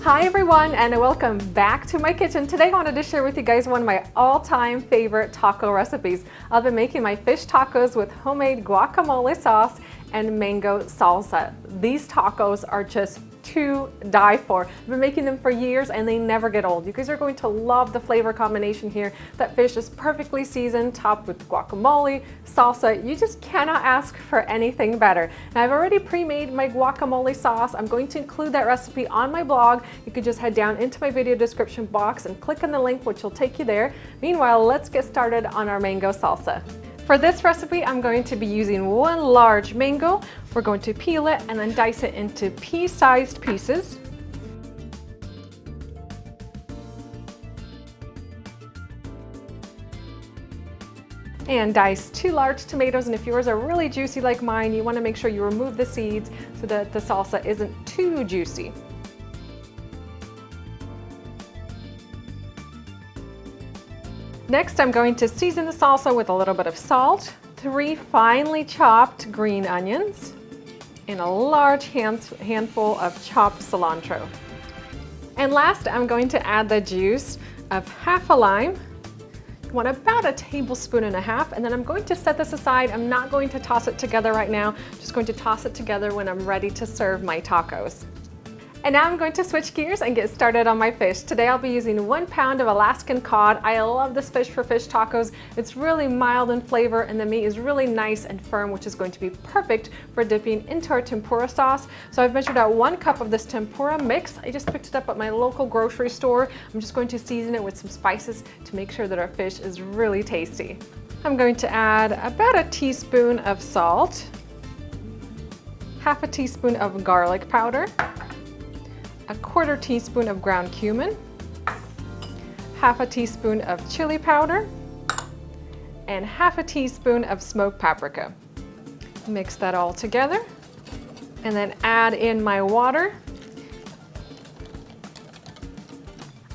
Hi everyone, and welcome back to my kitchen. Today I wanted to share with you guys one of my all-time favorite taco recipes. I'll be making my fish tacos with homemade guacamole sauce and mango salsa. These tacos are just to die for. I've been making them for years and they never get old. You guys are going to love the flavor combination here. That fish is perfectly seasoned, topped with guacamole, salsa. You just cannot ask for anything better. Now I've already pre-made my guacamole sauce. I'm going to include that recipe on my blog. You could just head down into my video description box and click on the link which will take you there. Meanwhile, let's get started on our mango salsa. For this recipe, I'm going to be using one large mango. We're going to peel it and then dice it into pea-sized pieces. And dice 2 large tomatoes, and if yours are really juicy like mine, you want to make sure you remove the seeds so that the salsa isn't too juicy. Next, I'm going to season the salsa with a little bit of salt, 3 finely chopped green onions, and a large handful of chopped cilantro. And last, I'm going to add the juice of half a lime. You want about 1.5 tablespoons, and then I'm going to set this aside. I'm not going to toss it together right now, just going to toss it together when I'm ready to serve my tacos. And now I'm going to switch gears and get started on my fish. Today I'll be using 1 pound of Alaskan cod. I love this fish for fish tacos. It's really mild in flavor and the meat is really nice and firm, which is going to be perfect for dipping into our tempura sauce. So I've measured out 1 cup of this tempura mix. I just picked it up at my local grocery store. I'm just going to season it with some spices to make sure that our fish is really tasty. I'm going to add about 1 teaspoon of salt, half a teaspoon of garlic powder, 1/4 teaspoon of ground cumin, half a teaspoon of chili powder, and half a teaspoon of smoked paprika. Mix that all together and then add in my water.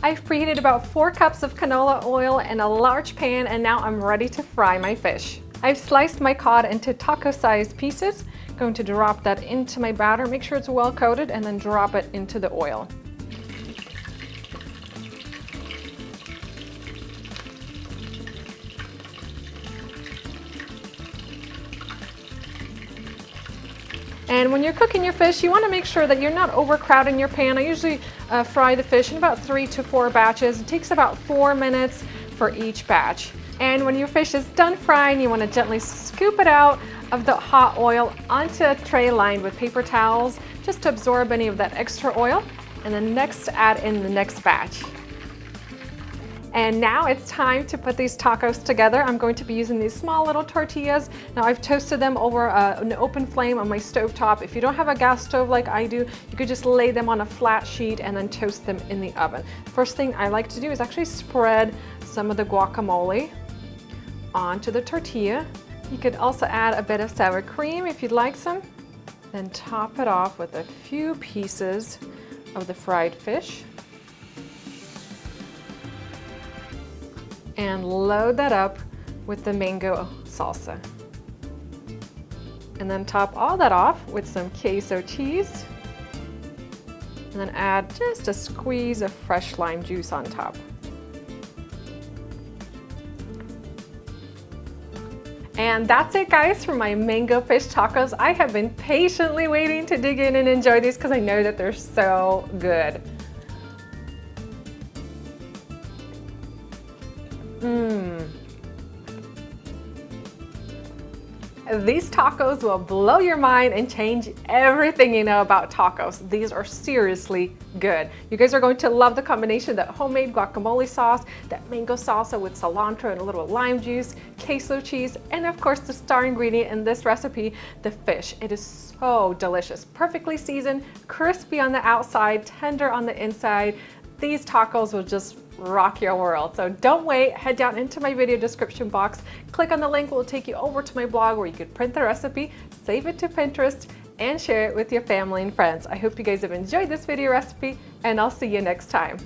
I've preheated about 4 cups of canola oil in a large pan, and now I'm ready to fry my fish. I've sliced my cod into taco-sized pieces. Going to drop that into my batter, make sure it's well coated, and then drop it into the oil. And when you're cooking your fish, you want to make sure that you're not overcrowding your pan. I usually fry the fish in about 3 to 4 batches. It takes about 4 minutes for each batch. And when your fish is done frying, you want to gently scoop it out of the hot oil onto a tray lined with paper towels just to absorb any of that extra oil, and then next add in the next batch. And now it's time to put these tacos together. I'm going to be using these small little tortillas. Now I've toasted them over an open flame on my stove top. If you don't have a gas stove like I do, you could just lay them on a flat sheet and then toast them in the oven. First thing I like to do is actually spread some of the guacamole onto the tortilla. You could also add a bit of sour cream if you'd like some. Then top it off with a few pieces of the fried fish. And load that up with the mango salsa. And then top all that off with some queso cheese. And then add just a squeeze of fresh lime juice on top. And that's it, guys, for my mango fish tacos. I have been patiently waiting to dig in and enjoy these because I know that they're so good. These tacos will blow your mind and change everything you know about tacos. These are seriously good. You guys are going to love the combination, that homemade guacamole sauce, that mango salsa with cilantro and a little lime juice, queso cheese, and of course the star ingredient in this recipe, the fish. It is so delicious, perfectly seasoned, crispy on the outside, tender on the inside. These tacos will just rock your world. So don't wait, head down into my video description box, click on the link, it will take you over to my blog where you could print the recipe, save it to Pinterest, and share it with your family and friends. I hope you guys have enjoyed this video recipe, and I'll see you next time.